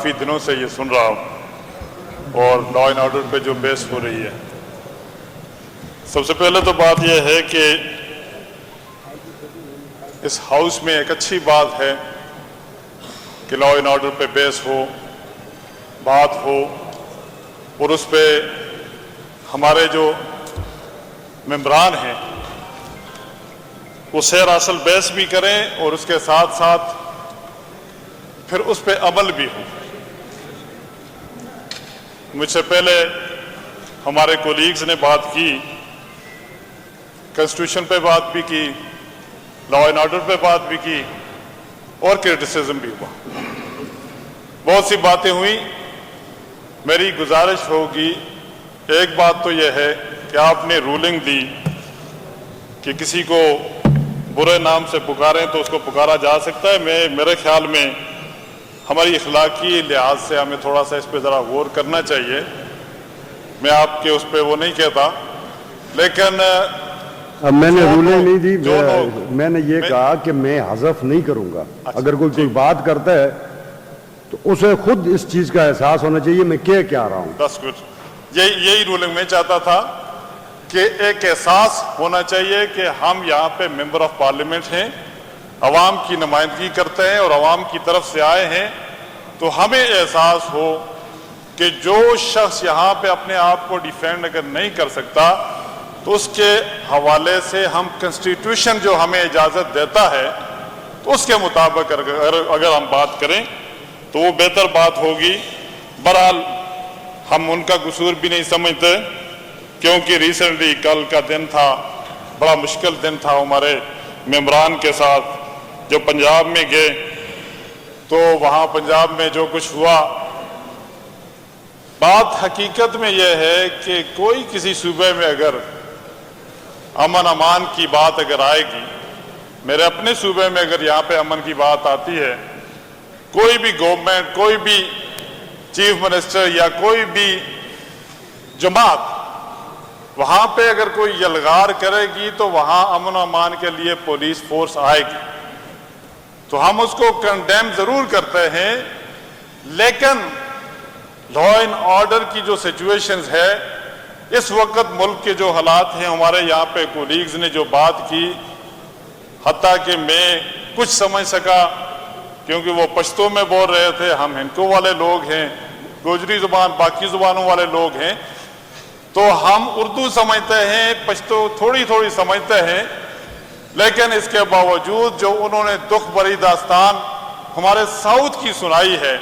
کافی دنوں سے یہ سن رہا ہوں اور لا اینڈ آرڈر پہ جو بحث ہو رہی ہے، سب سے پہلے تو بات یہ ہے کہ اس ہاؤس میں ایک اچھی بات ہے کہ لا اینڈ آرڈر پہ بحث ہو، بات ہو، اور اس پہ ہمارے جو ممبران ہیں وہ سیر اصل بحث بھی کریں اور اس کے ساتھ ساتھ پھر اس پہ عمل بھی ہو۔ مجھ سے پہلے ہمارے کولیگز نے بات کی، کنسٹیٹیوشن پہ بات بھی کی، لا اینڈ آرڈر پہ بات بھی کی اور کرٹیسزم بھی ہوا، بہت سی باتیں ہوئیں۔ میری گزارش ہوگی، ایک بات تو یہ ہے کہ آپ نے رولنگ دی کہ کسی کو برے نام سے پکاریں تو اس کو پکارا جا سکتا ہے۔ میرے خیال میں ہماری اخلاقی لحاظ سے ہمیں تھوڑا سا اس پہ ذرا غور کرنا چاہیے۔ میں آپ کے اس پہ وہ نہیں کہتا، لیکن میں نے رولنگ نہیں دی، میں نے یہ کہا کہ میں حذف نہیں کروں گا۔ اگر کوئی بات کرتا ہے تو اسے خود اس چیز کا احساس ہونا چاہیے میں کیا رہا ہوں۔ بس کچھ یہی رولنگ میں چاہتا تھا کہ ایک احساس ہونا چاہیے کہ ہم یہاں پہ ممبر آف پارلیمنٹ ہیں، عوام کی نمائندگی کرتے ہیں اور عوام کی طرف سے آئے ہیں، تو ہمیں احساس ہو کہ جو شخص یہاں پہ اپنے آپ کو ڈیفینڈ اگر نہیں کر سکتا تو اس کے حوالے سے ہم کنسٹیٹیوشن جو ہمیں اجازت دیتا ہے تو اس کے مطابق اگر ہم بات کریں تو وہ بہتر بات ہوگی۔ بہرحال ہم ان کا قصور بھی نہیں سمجھتے، کیونکہ ریسنٹلی کل کا دن تھا، بڑا مشکل دن تھا ہمارے ممبران کے ساتھ جو پنجاب میں گئے، تو وہاں پنجاب میں جو کچھ ہوا، بات حقیقت میں یہ ہے کہ کوئی کسی صوبے میں اگر امن امان کی بات اگر آئے گی، میرے اپنے صوبے میں اگر یہاں پہ امن کی بات آتی ہے، کوئی بھی گورنمنٹ، کوئی بھی چیف منسٹر یا کوئی بھی جماعت وہاں پہ اگر کوئی یلغار کرے گی تو وہاں امن و امان کے لیے پولیس فورس آئے گی، تو ہم اس کو کنڈیم ضرور کرتے ہیں، لیکن لا اینڈ آرڈر کی جو سچویشنز ہے اس وقت ملک کے جو حالات ہیں، ہمارے یہاں پہ کولیگز نے جو بات کی، حتیٰ کہ میں کچھ سمجھ سکا کیونکہ وہ پشتو میں بول رہے تھے، ہم ہندکو والے لوگ ہیں، گوجری زبان باقی زبانوں والے لوگ ہیں، تو ہم اردو سمجھتے ہیں، پشتو تھوڑی تھوڑی سمجھتے ہیں، لیکن اس کے باوجود جو انہوں نے دکھ بھری داستان ہمارے ساؤتھ کی سنائی ہے،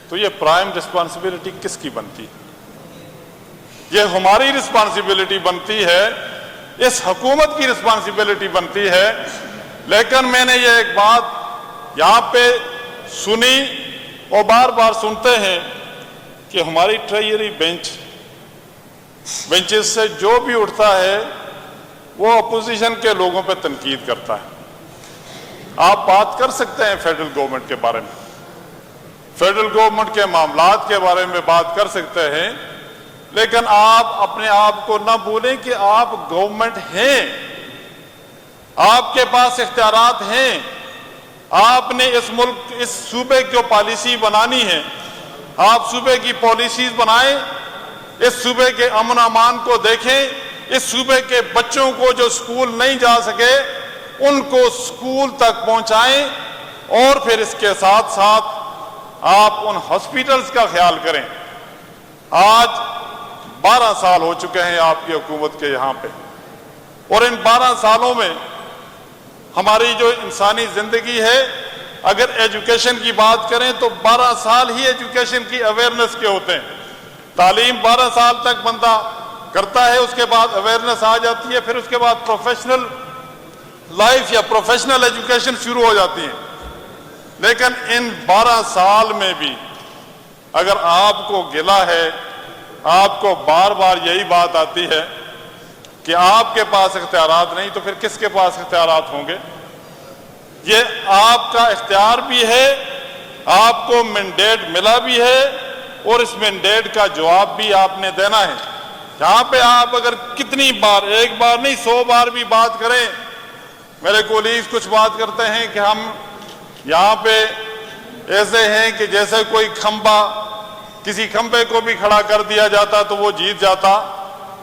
تو یہ پرائم رسپانسبلٹی کس کی بنتی؟ یہ ہماری رسپانسبلٹی بنتی ہے، اس حکومت کی رسپانسبلٹی بنتی ہے۔ لیکن میں نے یہ ایک بات یہاں پہ سنی اور بار بار سنتے ہیں کہ ہماری ٹریجری بینچز سے جو بھی اٹھتا ہے وہ اپوزیشن کے لوگوں پہ تنقید کرتا ہے۔ آپ بات کر سکتے ہیں فیڈرل گورنمنٹ کے بارے میں، فیڈرل گورنمنٹ کے معاملات کے بارے میں بات کر سکتے ہیں، لیکن آپ اپنے آپ کو نہ بھولیں کہ آپ گورنمنٹ ہیں، آپ کے پاس اختیارات ہیں، آپ نے اس ملک، اس صوبے کو پالیسی بنانی ہے، آپ صوبے کی پالیسیز بنائیں، اس صوبے کے امن و امان کو دیکھیں، اس صوبے کے بچوں کو جو سکول نہیں جا سکے ان کو سکول تک پہنچائیں، اور پھر اس کے ساتھ ساتھ آپ ان ہاسپیٹلز کا خیال کریں۔ آج 12 سال ہو چکے ہیں آپ کی حکومت کے یہاں پہ، اور ان 12 سالوں میں ہماری جو انسانی زندگی ہے، اگر ایجوکیشن کی بات کریں تو 12 سال ہی ایجوکیشن کی اویئرنس کے ہوتے ہیں۔ تعلیم 12 سال تک بندہ کرتا ہے، اس کے بعد اویئرنس آ جاتی ہے، پھر اس کے بعد پروفیشنل لائف یا پروفیشنل ایجوکیشن شروع ہو جاتی ہے۔ لیکن ان 12 سال میں بھی اگر آپ کو گلہ ہے، آپ کو بار بار یہی بات آتی ہے کہ آپ کے پاس اختیارات نہیں، تو پھر کس کے پاس اختیارات ہوں گے؟ یہ آپ کا اختیار بھی ہے، آپ کو مینڈیٹ ملا بھی ہے، اور اس مینڈیٹ کا جواب بھی آپ نے دینا ہے۔ یہاں پہ آپ اگر کتنی بار، ایک بار نہیں 100 بار بھی بات کریں، میرے کولیگز کچھ بات کرتے ہیں کہ ہم یہاں پہ ایسے ہیں کہ جیسے کوئی کھمبا، کسی کھمبے کو بھی کھڑا کر دیا جاتا تو وہ جیت جاتا۔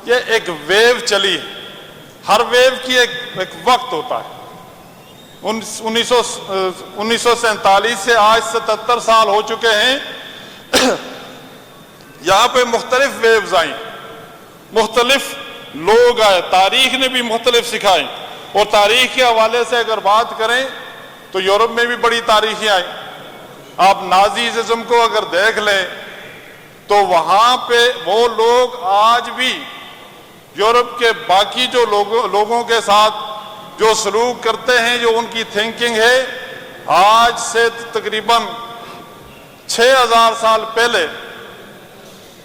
یہ ایک ویو چلی ہے، ہر ویو کی ایک وقت ہوتا ہے۔ 1947 سے آج 77 سال ہو چکے ہیں، یہاں پہ مختلف ویوز آئیں، مختلف لوگ آئے، تاریخ نے بھی مختلف سکھائیں، اور تاریخ کے حوالے سے اگر بات کریں تو یورپ میں بھی بڑی تاریخیں آئیں۔ آپ نازیزم کو اگر دیکھ لیں تو وہاں پہ وہ لوگ آج بھی یورپ کے باقی جو لوگوں کے ساتھ جو سلوک کرتے ہیں، جو ان کی تھنکنگ ہے، آج سے تقریباً 6000 سال پہلے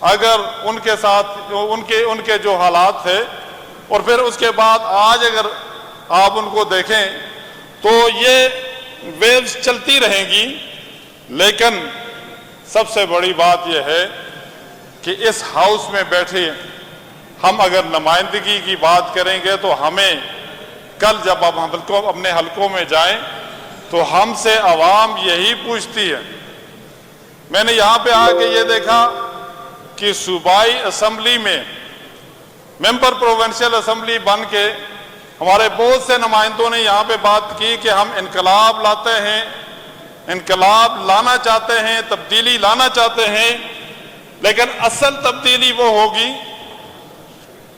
اگر ان کے ساتھ ان کے جو حالات تھے، اور پھر اس کے بعد آج اگر آپ ان کو دیکھیں تو یہ ویوز چلتی رہیں گی۔ لیکن سب سے بڑی بات یہ ہے کہ اس ہاؤس میں بیٹھے ہم اگر نمائندگی کی بات کریں گے تو ہمیں کل جب ہم اپنے حلقوں میں جائیں تو ہم سے عوام یہی پوچھتی ہے۔ میں نے یہاں پہ آ کے یہ دیکھا کہ صوبائی اسمبلی میں ممبر پروونشل اسمبلی بن کے ہمارے بہت سے نمائندوں نے یہاں پہ بات کی کہ ہم انقلاب لاتے ہیں، انقلاب لانا چاہتے ہیں، تبدیلی لانا چاہتے ہیں، لیکن اصل تبدیلی وہ ہوگی،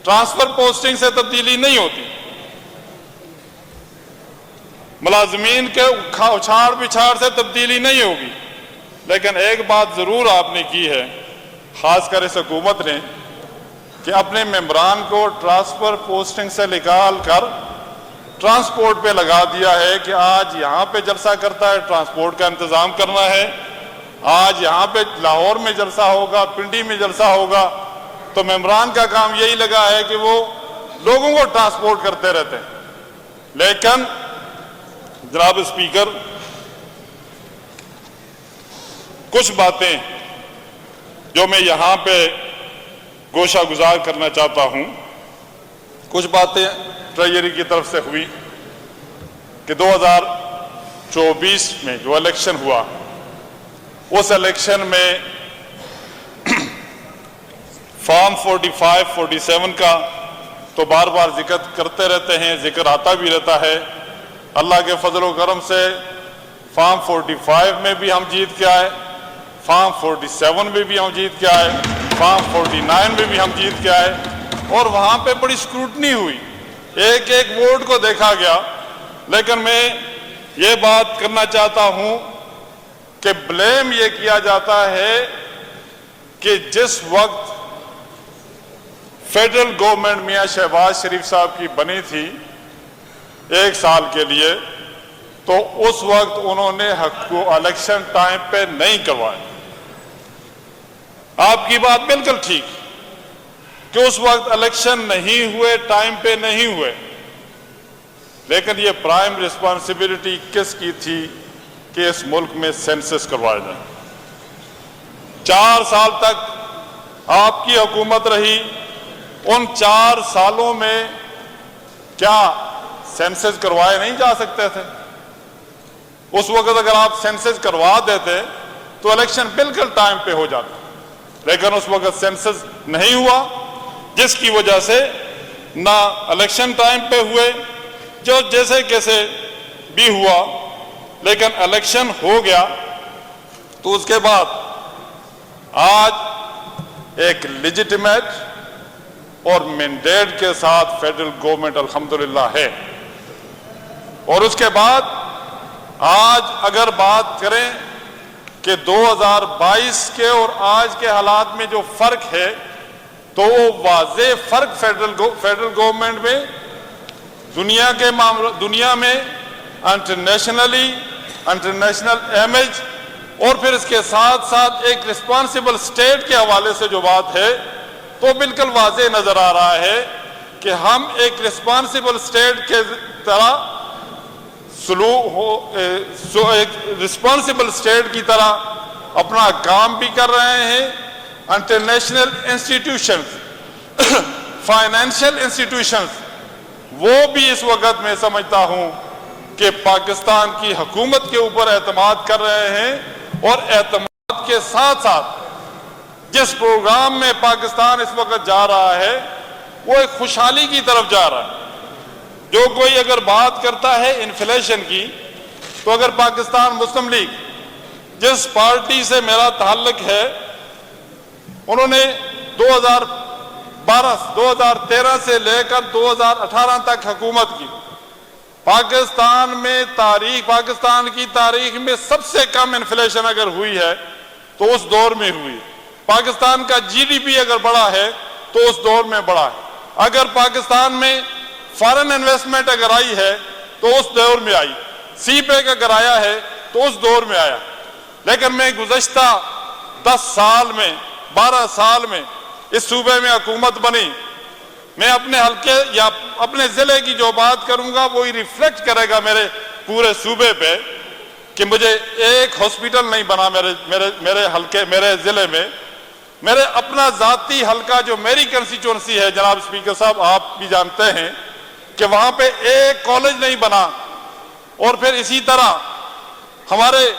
ٹرانسفر پوسٹنگ سے تبدیلی نہیں ہوتی، ملازمین کے اچھاڑ بچھاڑ سے تبدیلی نہیں ہوگی۔ لیکن ایک بات ضرور آپ نے کی ہے، خاص کر اس حکومت نے، کہ اپنے ممبران کو ٹرانسفر پوسٹنگ سے نکال کر ٹرانسپورٹ پہ لگا دیا ہے کہ آج یہاں پہ جلسہ کرتا ہے، ٹرانسپورٹ کا انتظام کرنا ہے، آج یہاں پہ لاہور میں جلسہ ہوگا، پنڈی میں جلسہ ہوگا، تو ممبران کا کام یہی لگا ہے کہ وہ لوگوں کو ٹرانسپورٹ کرتے رہتے ہیں۔ لیکن جناب اسپیکر، کچھ باتیں جو میں یہاں پہ گوشہ گزار کرنا چاہتا ہوں، کچھ باتیں ٹریجری کی طرف سے ہوئی کہ 2024 میں جو الیکشن ہوا، اس الیکشن میں فارم 45 47 کا تو بار بار ذکر کرتے رہتے ہیں، ذکر آتا بھی رہتا ہے۔ اللہ کے فضل و کرم سے فارم 45 میں بھی ہم جیت کے آئے، فارم 47 میں بھی ہم جیت کے آئے، فارم 49 میں بھی ہم جیت کے آئے، اور وہاں پہ بڑی اسکروٹنی ہوئی، ایک ایک ووٹ کو دیکھا گیا۔ لیکن میں یہ بات کرنا چاہتا ہوں کہ بلیم یہ کیا جاتا ہے کہ جس وقت فیڈرل گورنمنٹ میاں شہباز شریف صاحب کی بنی تھی 1 سال کے لیے، تو اس وقت انہوں نے حق کو الیکشن ٹائم پہ نہیں کروائے۔ آپ کی بات بالکل ٹھیک کہ اس وقت الیکشن نہیں ہوئے، ٹائم پہ نہیں ہوئے، لیکن یہ پرائم ریسپانسبلٹی کس کی تھی کہ اس ملک میں سینسس کروایا جائے۔ 4 سال تک آپ کی حکومت رہی، ان 4 سالوں میں کیا سینسس کروائے نہیں جا سکتے تھے؟ اس وقت اگر آپ سینسس کروا دیتے تو الیکشن بالکل ٹائم پہ ہو جاتا، لیکن اس وقت سینسس نہیں ہوا، جس کی وجہ سے نہ الیکشن ٹائم پہ ہوئے، جو جیسے کیسے بھی ہوا، لیکن الیکشن ہو گیا تو اس کے بعد آج ایک لیجیٹمیٹ اور مینڈیٹ کے ساتھ فیڈرل گورنمنٹ الحمدللہ ہے۔ اور اس کے بعد آج اگر بات کریں کہ 2022 کے اور آج کے حالات میں جو فرق ہے تو وہ واضح فرق فیڈرل گورنمنٹ میں دنیا میں انٹرنیشنل امیج، اور پھر اس کے ساتھ ساتھ ایک رسپانسبل سٹیٹ کے حوالے سے جو بات ہے تو بالکل واضح نظر آ رہا ہے کہ ہم ایک رسپانسبل سٹیٹ کے طرح ایک رسپانسبل سٹیٹ کی طرح اپنا کام بھی کر رہے ہیں۔ انٹرنیشنل انسٹیٹیوشنز، فائنینشیل انسٹیٹیوشنز، وہ بھی اس وقت میں سمجھتا ہوں کہ پاکستان کی حکومت کے اوپر اعتماد کر رہے ہیں، اور اعتماد کے ساتھ ساتھ جس پروگرام میں پاکستان اس وقت جا رہا ہے وہ ایک خوشحالی کی طرف جا رہا ہے. جو کوئی اگر بات کرتا ہے انفلیشن کی، تو اگر پاکستان مسلم لیگ جس پارٹی سے میرا تعلق ہے، انہوں نے 2013 سے لے کر 2018 تک حکومت کی. پاکستان کی تاریخ میں سب سے کم انفلیشن اگر ہوئی ہے تو اس دور میں ہوئی. پاکستان کا جی ڈی پی اگر بڑھا ہے تو اس دور میں بڑھا ہے. اگر پاکستان میں فارن انویسٹمنٹ اگر آئی ہے تو اس دور میں آئی. سی پیک اگر آیا ہے تو اس دور میں آیا. لیکن میں گزشتہ 12 سال میں اس صوبے میں حکومت بنی، میں اپنے حلقے یا اپنے ضلع کی جو بات کروں گا وہی ریفلیکٹ کرے گا میرے پورے صوبے پہ، کہ مجھے ایک ہاسپٹل نہیں بنا میرے حلقے، میرے ضلع میں. میرے اپنا ذاتی حلقہ جو میری کنسٹیچوئنسی ہے، جناب اسپیکر صاحب آپ بھی جانتے ہیں کہ وہاں پہ ایک کالج نہیں بنا. اور پھر اسی طرح ہمارے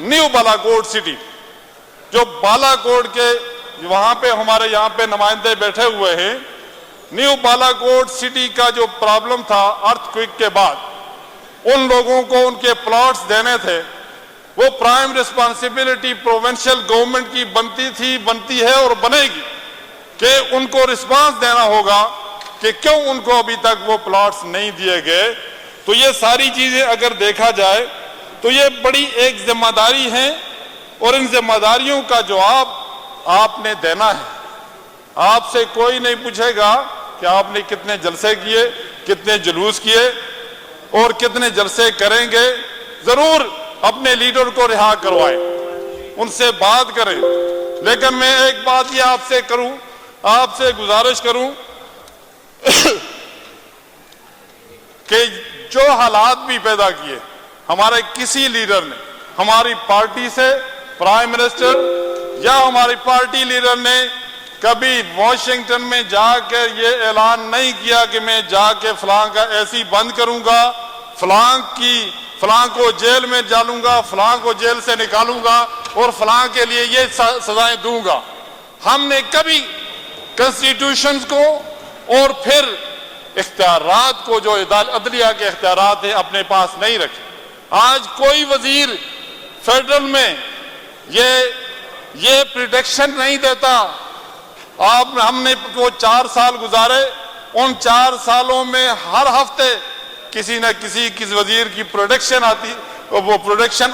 نیو بالا کوٹ سٹی، جو بالا کوٹ کے وہاں پہ ہمارے یہاں پہ نمائندے بیٹھے ہوئے ہیں، نیو بالا کوٹ سٹی کا جو پرابلم تھا ارتھ کوئک کے بعد، ان لوگوں کو ان کے پلاٹس دینے تھے، وہ پرائم ریسپانسبلٹی پروونشل گورنمنٹ کی بنتی ہے اور بنے گی کہ ان کو رسپانس دینا ہوگا کہ کیوں ان کو ابھی تک وہ پلاٹس نہیں دیے گئے. تو یہ ساری چیزیں اگر دیکھا جائے تو یہ بڑی ایک ذمہ داری ہے، اور ان ذمہ داریوں کا جواب آپ نے دینا ہے. آپ سے کوئی نہیں پوچھے گا کہ آپ نے کتنے جلسے کیے، کتنے جلوس کیے اور کتنے جلسے کریں گے. ضرور اپنے لیڈر کو رہا کروائیں، ان سے بات کریں. لیکن میں ایک بات یہ آپ سے گزارش کروں کہ جو حالات بھی پیدا کیے ہمارے کسی لیڈر نے، ہماری پارٹی سے پرائم منسٹر یا ہماری پارٹی لیڈر نے کبھی واشنگٹن میں جا کے یہ اعلان نہیں کیا کہ میں جا کے فلاں کا ایسی بند کروں گا، فلاں کو جیل میں ڈالوں گا، فلاں کو جیل سے نکالوں گا اور فلاں کے لیے یہ سزائیں دوں گا. ہم نے کبھی کنسٹیٹیوشنز کو اور پھر اختیارات کو، جو عدلیہ کے اختیارات ہیں، اپنے پاس نہیں رکھے. آج کوئی وزیر فیڈرل میں یہ پریڈکشن نہیں دیتا. ہم نے وہ 4 سال گزارے، ان 4 سالوں میں ہر ہفتے کسی نہ کسی وزیر کی پروڈکشن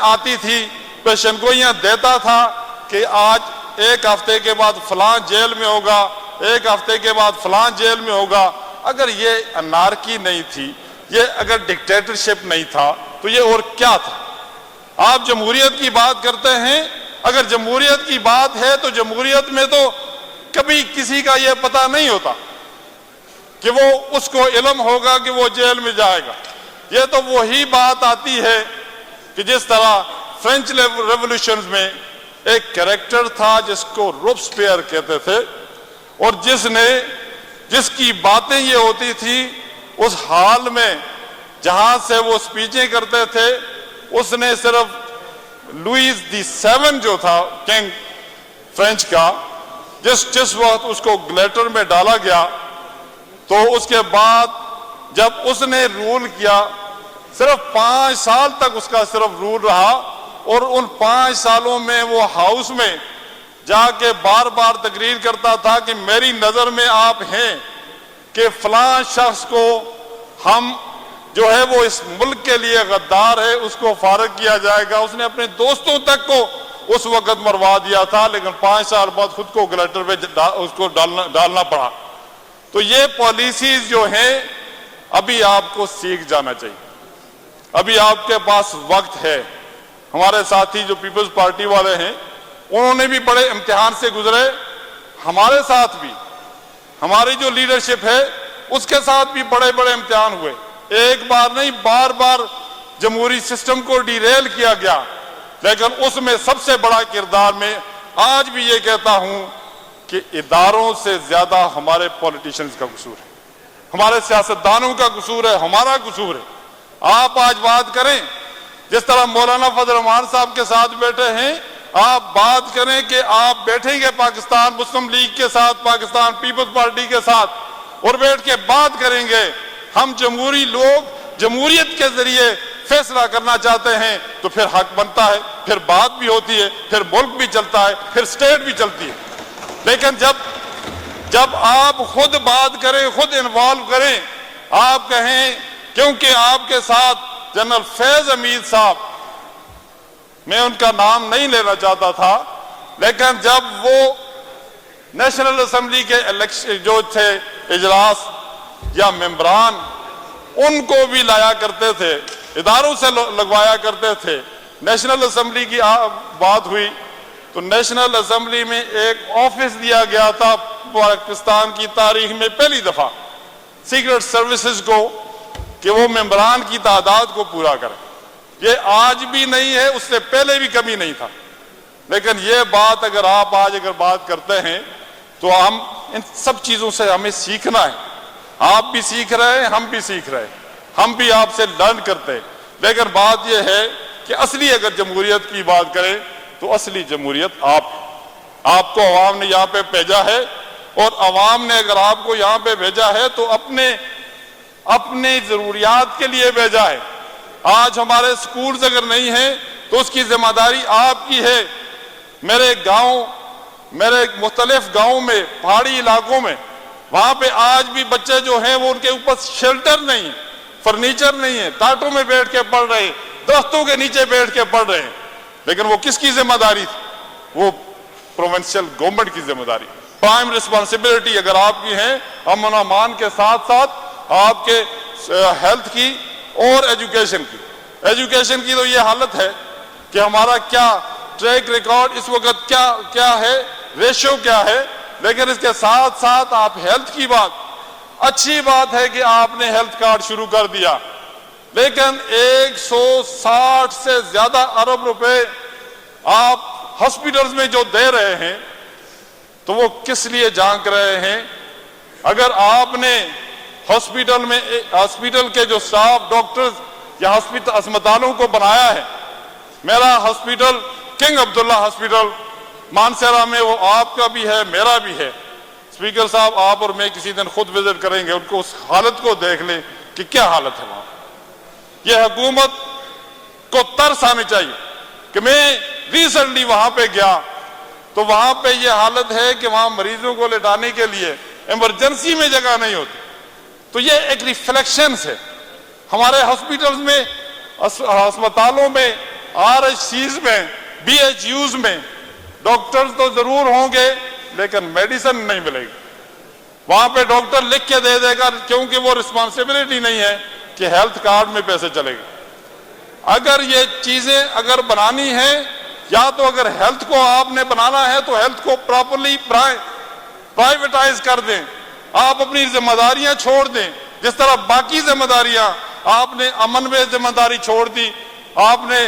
آتی تھی، پیشن گوئیاں دیتا تھا کہ آج ایک ہفتے کے بعد فلاں جیل میں ہوگا، ایک ہفتے کے بعد فلاں جیل میں ہوگا. اگر یہ انارکی نہیں تھی، یہ اگر ڈکٹیٹرشپ نہیں تھا تو یہ اور کیا تھا؟ آپ جمہوریت کی بات کرتے ہیں، اگر جمہوریت کی بات ہے تو جمہوریت میں تو کبھی کسی کا یہ پتہ نہیں ہوتا کہ وہ اس کو علم ہوگا کہ وہ جیل میں جائے گا. یہ تو وہی بات آتی ہے کہ جس طرح فرینچ ریولوشن میں ایک کریکٹر تھا جس کو روبسپیئر کہتے تھے، اور جس کی باتیں یہ ہوتی تھی اس حال میں جہاں سے وہ سپیچیں کرتے تھے، اس نے صرف لوئیس دی 7 جو تھا کنگ فرینچ کا، جس وقت اس کو گلیٹر میں ڈالا گیا تو اس کے بعد جب اس نے رول کیا، صرف 5 سال تک اس کا صرف رول رہا، اور ان 5 سالوں میں وہ ہاؤس میں جا کے بار بار تقریر کرتا تھا کہ میری نظر میں آپ ہیں کہ فلاں شخص کو ہم جو ہے وہ اس ملک کے لیے غدار ہے، اس کو فارغ کیا جائے گا. اس نے اپنے دوستوں تک کو اس وقت مروا دیا تھا، لیکن 5 سال بعد خود کو گلیٹر پہ اس کو ڈالنا پڑا. تو یہ پالیسیز جو ہیں ابھی آپ کو سیکھ جانا چاہیے. ابھی آپ کے پاس وقت ہے. ہمارے ساتھی جو پیپلز پارٹی والے ہیں انہوں نے بھی بڑے امتحان سے گزرے، ہمارے ساتھ بھی ہماری جو لیڈرشپ ہے اس کے ساتھ بھی بڑے بڑے امتحان ہوئے. ایک بار نہیں، بار بار جمہوری سسٹم کو ڈیریل کیا گیا، لیکن اس میں سب سے بڑا کردار میں آج بھی یہ کہتا ہوں کہ اداروں سے زیادہ ہمارے پولیٹیشنز کا قصور ہے، ہمارے سیاستدانوں کا قصور ہے، ہمارا قصور ہے. آپ آج بات کریں جس طرح مولانا فضل الرحمان صاحب کے ساتھ بیٹھے ہیں، آپ بات کریں کہ آپ بیٹھیں گے پاکستان مسلم لیگ کے ساتھ، پاکستان پیپلز پارٹی کے ساتھ، اور بیٹھ کے بات کریں گے ہم جمہوری لوگ جمہوریت کے ذریعے فیصلہ کرنا چاہتے ہیں، تو پھر حق بنتا ہے، پھر بات بھی ہوتی ہے، پھر ملک بھی چلتا ہے، پھر سٹیٹ بھی چلتی ہے۔ لیکن جب آپ خود بات کریں، خود انوالو کریں، آپ کہیں، کیونکہ آپ کے ساتھ جنرل فیض حمید صاحب، میں ان کا نام نہیں لینا چاہتا تھا، لیکن جب وہ نیشنل اسمبلی کے الیکشن جو تھے اجلاس یا ممبران، ان کو بھی لایا کرتے تھے، اداروں سے لگوایا کرتے تھے۔ نیشنل اسمبلی کی بات ہوئی تو نیشنل اسمبلی میں ایک آفس دیا گیا تھا پاکستان کی تاریخ میں پہلی دفعہ سیکرٹ سروسز کو، کہ وہ ممبران کی تعداد کو پورا کریں۔ یہ آج بھی نہیں ہے، اس سے پہلے بھی کبھی نہیں تھا، لیکن یہ بات اگر آپ آج بات کرتے ہیں تو ہم ان سب چیزوں سے ہمیں سیکھنا ہے۔ آپ بھی سیکھ رہے ہیں، ہم بھی سیکھ رہے ہیں، ہم بھی آپ سے لرن کرتے ہیں۔ لیکن بات یہ ہے کہ اصلی اگر جمہوریت کی بات کریں تو اصلی جمہوریت آپ کو عوام نے یہاں پہ بھیجا ہے، اور عوام نے اگر آپ کو یہاں پہ بھیجا ہے تو اپنے ضروریات کے لیے بھیجا ہے۔ آج ہمارے سکولز اگر نہیں ہیں تو اس کی ذمہ داری آپ کی ہے۔ میرے مختلف گاؤں میں، پہاڑی علاقوں میں، وہاں پہ آج بھی بچے جو ہیں وہ ان کے اوپر شیلٹر نہیں ہے، فرنیچر نہیں ہے، ٹاٹوں میں بیٹھ کے پڑھ رہے ہیں، درختوں کے نیچے بیٹھ کے پڑھ رہے ہیں، لیکن وہ کس کی ذمہ داری تھی؟ وہ پروونشل گورنمنٹ کی ذمہ داری، پرائم رسپانسبلٹی اگر آپ کی ہیں، امن و امان کے ساتھ ساتھ آپ کے ہیلتھ کی اور ایجوکیشن کی تو یہ حالت ہے کہ ہمارا کیا ٹریک ریکارڈ اس وقت کیا ہے، ریشو کیا ہے، لیکن اس کے ساتھ ساتھ آپ ہیلتھ کی بات، اچھی بات ہے کہ آپ نے ہیلتھ کارڈ شروع کر دیا، لیکن 160 سے زیادہ ارب روپے آپ ہاسپٹلز میں جو دے رہے ہیں تو وہ کس لیے جھانک رہے ہیں؟ اگر آپ نے ہاسپٹل کے جو سٹاف، ڈاکٹرز یا ہسپتالوں کو بنایا ہے، میرا ہاسپٹل کنگ عبداللہ ہاسپٹل مانسہرہ میں، وہ آپ کا بھی ہے، میرا بھی ہے۔ اسپیکر صاحب، آپ اور میں کسی دن خود وزٹ کریں گے، ان کو اس حالت کو دیکھ لیں کہ کیا حالت ہے وہاں۔ یہ حکومت کو ترس آنی چاہیے کہ میں ریسنٹلی وہاں پہ گیا تو وہاں پہ یہ حالت ہے کہ وہاں مریضوں کو لٹانے کے لیے ایمرجنسی میں جگہ نہیں ہوتی۔ تو یہ ایک ریفلیکشنز ہے ہمارے ہاسپٹلز میں، ہسپتالوں میں، RHCs میں، BHUs میں ڈاکٹرز تو ضرور ہوں گے لیکن میڈیسن نہیں ملے گی۔ وہاں پہ ڈاکٹر لکھ کے دے دے گا کیونکہ وہ رسپانسبلٹی نہیں ہے کہ ہیلتھ کارڈ میں پیسے چلے گا۔ اگر یہ چیزیں اگر بنانی ہیں، یا تو اگر ہیلتھ کو آپ نے بنانا ہے تو ہیلتھ کو پراپرلی پرائیویٹائز کر دیں، آپ اپنی ذمہ داریاں چھوڑ دیں، جس طرح باقی ذمہ داریاں آپ نے امن میں ذمہ داری چھوڑ دی، آپ نے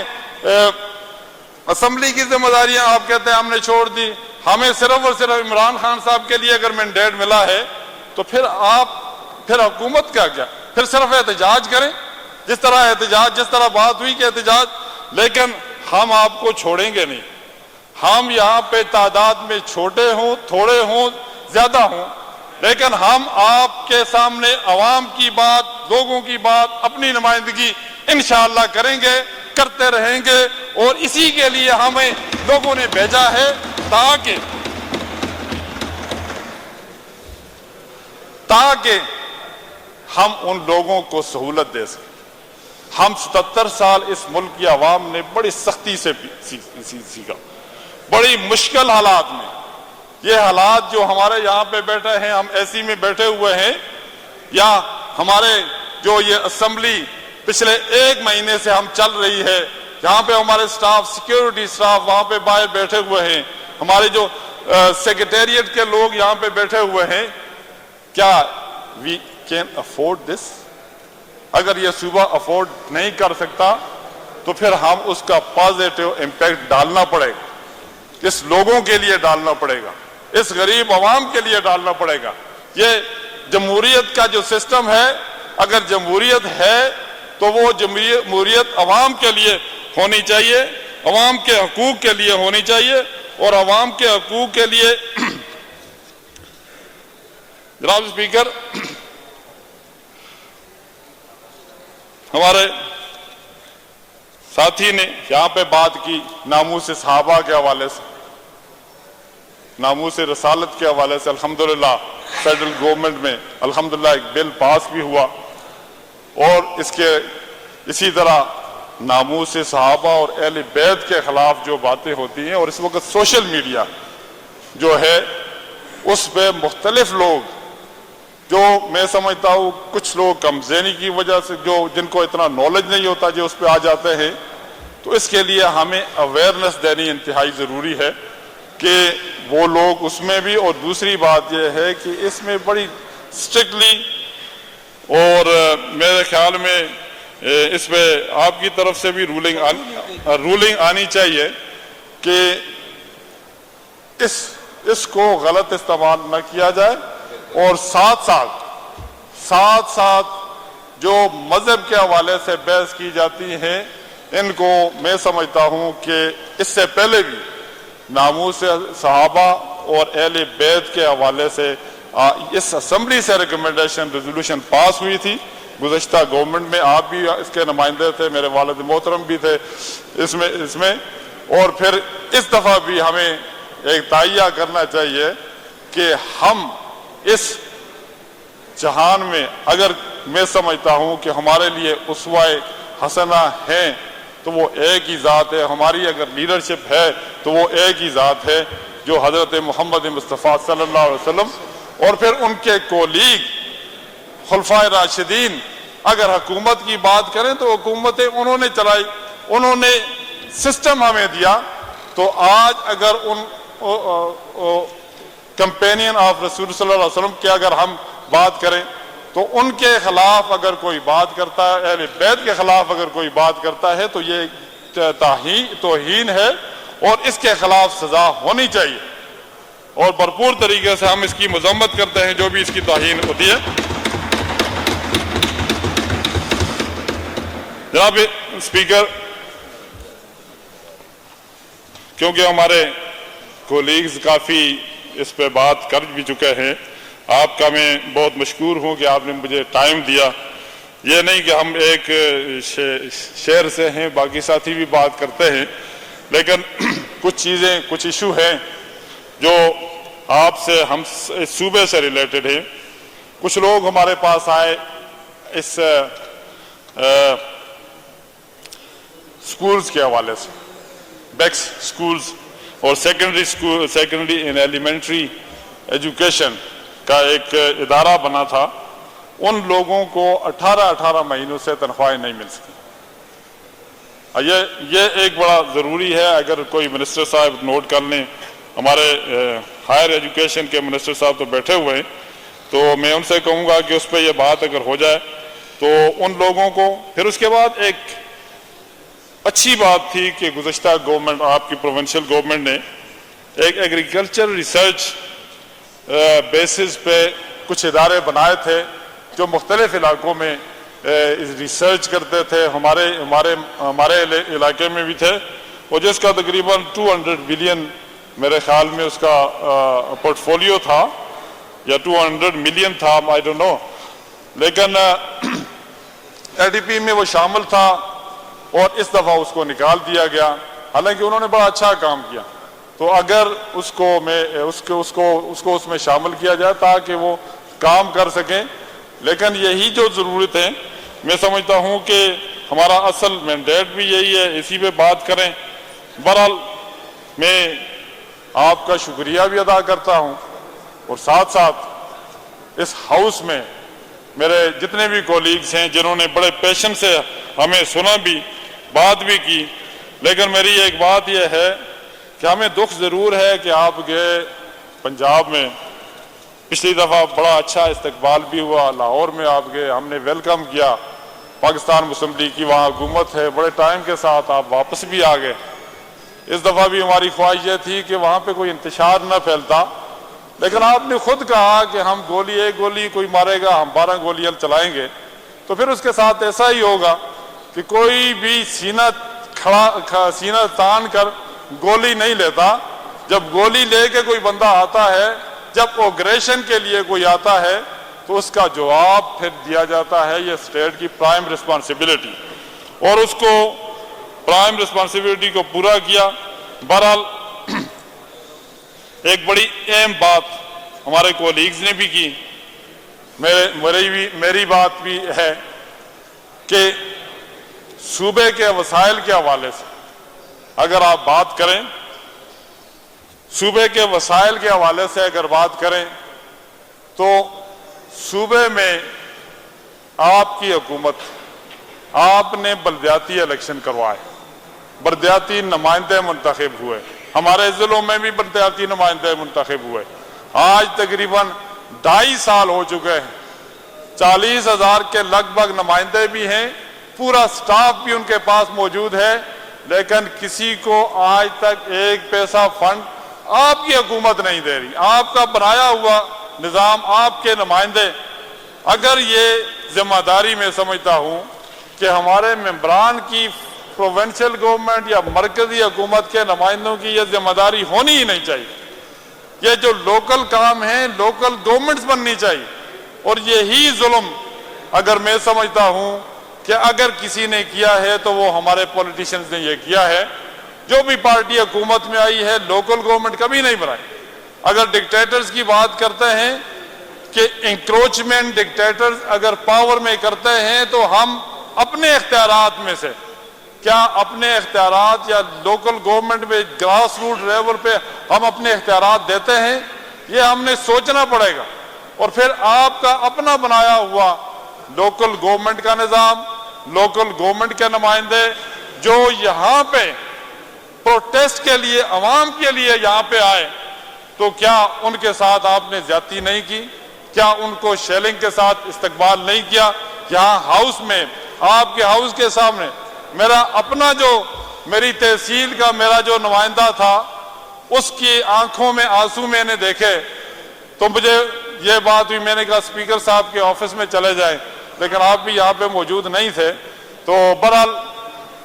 اسمبلی کی ذمہ داریاں آپ کہتے ہیں ہم نے چھوڑ دی، ہمیں صرف اور صرف عمران خان صاحب کے لیے اگر مینڈیٹ ملا ہے تو پھر حکومت کا کیا؟ پھر صرف احتجاج کریں، جس طرح بات ہوئی کہ احتجاج، لیکن ہم آپ کو چھوڑیں گے نہیں۔ ہم یہاں پہ تعداد میں چھوٹے ہوں، تھوڑے ہوں، زیادہ ہوں، لیکن ہم آپ کے سامنے عوام کی بات، لوگوں کی بات، اپنی نمائندگی انشاءاللہ کریں گے، کرتے رہیں گے، اور اسی کے لیے ہمیں لوگوں نے بھیجا ہے تاکہ ہم ان لوگوں کو سہولت دے سکیں۔ ہم 77 سال اس ملک کی عوام نے بڑی سختی سے سیکھا، بڑی مشکل حالات میں۔ یہ حالات جو ہمارے یہاں پہ بیٹھے ہیں، ہم ایسی میں بیٹھے ہوئے ہیں، یا ہمارے جو یہ اسمبلی پچھلے 1 مہینے سے ہم چل رہی ہے، یہاں پہ ہمارے سٹاف، سیکیورٹی سٹاف وہاں پہ باہر بیٹھے ہوئے ہیں، ہمارے جو سیکریٹریٹ کے لوگ یہاں پہ بیٹھے ہوئے ہیں، کیا وی کین افورڈ دس؟ اگر یہ صوبہ افورڈ نہیں کر سکتا تو پھر ہم اس کا پازیٹیو امپیکٹ ڈالنا پڑے گا، اس لوگوں کے لیے ڈالنا پڑے گا، اس غریب عوام کے لیے ڈالنا پڑے گا۔ یہ جمہوریت کا جو سسٹم ہے، اگر جمہوریت ہے تو وہ جمہوریت عوام کے لیے ہونی چاہیے، عوام کے حقوق کے لیے ہونی چاہیے، اور عوام کے حقوق کے لیے جناب اسپیکر ہمارے ساتھی نے یہاں پہ بات کی ناموس صحابہ کے حوالے سے، ناموس رسالت کے حوالے سے الحمدللہ فیڈرل گورنمنٹ میں الحمدللہ ایک بل پاس بھی ہوا، اور اسی طرح ناموس صحابہ اور اہل بیت کے خلاف جو باتیں ہوتی ہیں، اور اس وقت سوشل میڈیا جو ہے اس پہ مختلف لوگ، جو میں سمجھتا ہوں کچھ لوگ کم ذہنی کی وجہ سے جن کو اتنا نالج نہیں ہوتا جو اس پہ آ جاتے ہیں، تو اس کے لیے ہمیں اویئرنس دینی انتہائی ضروری ہے کہ وہ لوگ اس میں بھی، اور دوسری بات یہ ہے کہ اس میں بڑی سٹرکٹلی، اور میرے خیال میں اس پہ آپ کی طرف سے بھی رولنگ آنی چاہیے کہ اس کو غلط استعمال نہ کیا جائے، اور ساتھ ساتھ جو مذہب کے حوالے سے بحث کی جاتی ہیں ان کو میں سمجھتا ہوں کہ اس سے پہلے بھی ناموس صحابہ اور اہل بیت کے حوالے سے اس اسمبلی سے ریزولوشن پاس ہوئی تھی گزشتہ گورنمنٹ میں، آپ بھی اس کے نمائندے تھے، میرے والد محترم بھی تھے اس میں، اور پھر اس دفعہ بھی ہمیں ایک تائیہ کرنا چاہیے کہ ہم اس جہان میں، اگر میں سمجھتا ہوں کہ ہمارے لیے اسوہ حسنہ ہیں تو وہ ایک ہی ذات ہے، ہماری اگر لیڈرشپ ہے تو وہ ایک ہی ذات ہے جو حضرت محمد مصطفیٰ صلی اللہ علیہ وسلم، اور پھر ان کے کولیگ خلفائے راشدین اگر حکومت کی بات کریں تو حکومتیں انہوں نے چلائی، انہوں نے سسٹم ہمیں دیا، تو آج اگر ان کمپینین آف رسول صلی اللہ علیہ وسلم کی اگر ہم بات کریں تو ان کے خلاف اگر کوئی بات کرتا ہے، اہل بیت کے خلاف اگر کوئی بات کرتا ہے تو یہ توہین ہے، اور اس کے خلاف سزا ہونی چاہیے، اور بھرپور طریقے سے ہم اس کی مذمت کرتے ہیں جو بھی اس کی توہین ہوتی ہے۔ جناب اسپیکر، کیونکہ ہمارے کولیگز کافی اس پہ بات کر بھی چکے ہیں، آپ کا میں بہت مشکور ہوں کہ آپ نے مجھے ٹائم دیا، یہ نہیں کہ ہم ایک شہر سے ہیں، باقی ساتھی بھی بات کرتے ہیں، لیکن کچھ چیزیں، کچھ ایشو ہیں جو آپ سے، ہم اس صوبے سے ریلیٹڈ ہیں۔ کچھ لوگ ہمارے پاس آئے اس سکولز کے حوالے سے، بیکس سکولز اور سیکنڈری اینڈ ایلیمنٹری ایجوکیشن کا ایک ادارہ بنا تھا، ان لوگوں کو 18 مہینوں سے تنخواہیں نہیں مل سکی۔ یہ ایک بڑا ضروری ہے، اگر کوئی منسٹر صاحب نوٹ کر لیں، ہمارے ہائر ایجوکیشن کے منسٹر صاحب تو بیٹھے ہوئے ہیں، تو میں ان سے کہوں گا کہ اس پہ یہ بات اگر ہو جائے تو ان لوگوں کو۔ پھر اس کے بعد ایک اچھی بات تھی کہ گزشتہ گورنمنٹ، آپ کی پروونشل گورنمنٹ نے ایک ایگریکلچر ریسرچ بیسس پہ کچھ ادارے بنائے تھے جو مختلف علاقوں میں ریسرچ کرتے تھے، ہمارے علاقے میں بھی تھے، اور جس کا تقریباً 200 بلین میرے خیال میں اس کا پورٹ فولیو تھا، یا 200 ملین تھا، آئی ڈونٹ نو، لیکن ایل ڈی پی میں وہ شامل تھا، اور اس دفعہ اس کو نکال دیا گیا، حالانکہ انہوں نے بڑا اچھا کام کیا۔ تو اگر اس کو اس میں شامل کیا جائے تاکہ وہ کام کر سکیں، لیکن یہی جو ضرورت ہے، میں سمجھتا ہوں کہ ہمارا اصل مینڈیٹ بھی یہی ہے، اسی پہ بات کریں۔ بہرحال میں آپ کا شکریہ بھی ادا کرتا ہوں، اور ساتھ ساتھ اس ہاؤس میں میرے جتنے بھی کولیگز ہیں جنہوں نے بڑے پیشن سے ہمیں سنا بھی، بات بھی کی، لیکن میری ایک بات یہ ہے کہ ہمیں دکھ ضرور ہے کہ آپ گئے پنجاب میں، پچھلی دفعہ بڑا اچھا استقبال بھی ہوا، لاہور میں آپ گئے، ہم نے ویلکم کیا، پاکستان مسلم لیگ کی وہاں حکومت ہے، بڑے ٹائم کے ساتھ آپ واپس بھی آ گئے۔ اس دفعہ بھی ہماری خواہش یہ تھی کہ وہاں پہ کوئی انتشار نہ پھیلتا، لیکن آپ نے خود کہا کہ ہم ایک گولی کوئی مارے گا، ہم 12 گولیاں چلائیں گے، تو پھر اس کے ساتھ ایسا ہی ہوگا کہ کوئی بھی سینہ تان کر گولی نہیں لیتا. جب گولی لے کے کوئی بندہ آتا ہے, جب اوگریشن کے لیے کوئی آتا ہے, تو اس کا جواب پھر دیا جاتا ہے. یہ اسٹیٹ کی پرائم رسپانسبلٹی, اور اس کو پرائم رسپانسبلٹی کو پورا کیا. بہرحال ایک بڑی اہم بات ہمارے کولیگز نے بھی کی, میری بات بھی ہے کہ صوبے کے وسائل کے حوالے سے اگر آپ بات کریں, صوبے کے وسائل کے حوالے سے اگر بات کریں, تو صوبے میں آپ کی حکومت, آپ نے بلدیاتی الیکشن کروائے, بلدیاتی نمائندے منتخب ہوئے, ہمارے ضلعوں میں بھی بلدیاتی نمائندے منتخب ہوئے. آج تقریباً 2.5 سال ہو چکے ہیں, 40,000 کے لگ بھگ نمائندے بھی ہیں, پورا سٹاف بھی ان کے پاس موجود ہے, لیکن کسی کو آج تک ایک پیسہ فنڈ آپ کی حکومت نہیں دے رہی. آپ کا بنایا ہوا نظام, آپ کے نمائندے, اگر یہ ذمہ داری میں سمجھتا ہوں کہ ہمارے ممبران کی پروونشل گورنمنٹ یا مرکزی حکومت کے نمائندوں کی یہ ذمہ داری ہونی ہی نہیں چاہیے. یہ جو لوکل کام ہیں لوکل گورنمنٹس بننی چاہیے. اور یہی ظلم اگر میں سمجھتا ہوں کہ اگر کسی نے کیا ہے تو وہ ہمارے پولیٹیشنز نے یہ کیا ہے. جو بھی پارٹی حکومت میں آئی ہے لوکل گورنمنٹ کبھی نہیں بنائی. اگر ڈکٹیٹرز کی بات کرتے ہیں کہ انکروچمنٹ ڈکٹیٹرز اگر پاور میں کرتے ہیں, تو ہم اپنے اختیارات میں سے کیا اپنے اختیارات یا لوکل گورنمنٹ میں گراس روٹ لیول پہ ہم اپنے اختیارات دیتے ہیں؟ یہ ہم نے سوچنا پڑے گا. اور پھر آپ کا اپنا بنایا ہوا لوکل گورنمنٹ کا نظام, لوکل گورنمنٹ کے نمائندے جو یہاں پہ پروٹیسٹ کے لیے, عوام کے لیے یہاں پہ آئے, تو کیا ان کے ساتھ آپ نے زیادتی نہیں کی؟ کیا ان کو شیلنگ کے ساتھ استقبال نہیں کیا؟ یہاں ہاؤس میں, آپ کے ہاؤس کے سامنے میرا اپنا میری تحصیل کا میرا جو نمائندہ تھا, اس کی آنکھوں میں آنسو میں نے دیکھے, تو مجھے یہ بات ہوئی, میں نے کہا اسپیکر صاحب کے آفس میں چلے جائیں, لیکن آپ بھی یہاں پہ موجود نہیں تھے. تو بہرحال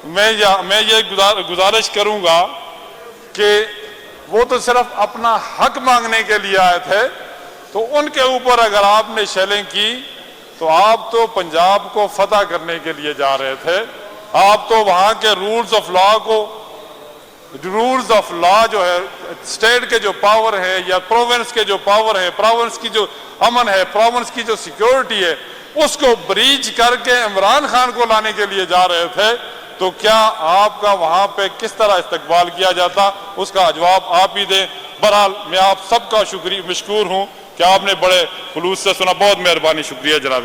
میں یہ گزارش کروں گا کہ وہ تو صرف اپنا حق مانگنے کے لیے آئے تھے, تو ان کے اوپر اگر آپ نے شیلنگ کی تو آپ تو پنجاب کو فتح کرنے کے لیے جا رہے تھے. آپ تو وہاں کے رولز آف لا جو ہے, اسٹیٹ کے جو پاور ہے یا پروونس کے جو پاور ہے, پروونس کی جو امن ہے, پروونس کی جو سیکیورٹی ہے, اس کو بریچ کر کے عمران خان کو لانے کے لیے جا رہے تھے. تو کیا آپ کا وہاں پہ کس طرح استقبال کیا جاتا, اس کا جواب آپ ہی دیں. بہرحال میں آپ سب کا مشکور ہوں کہ آپ نے بڑے خلوص سے سنا. بہت مہربانی, شکریہ جناب.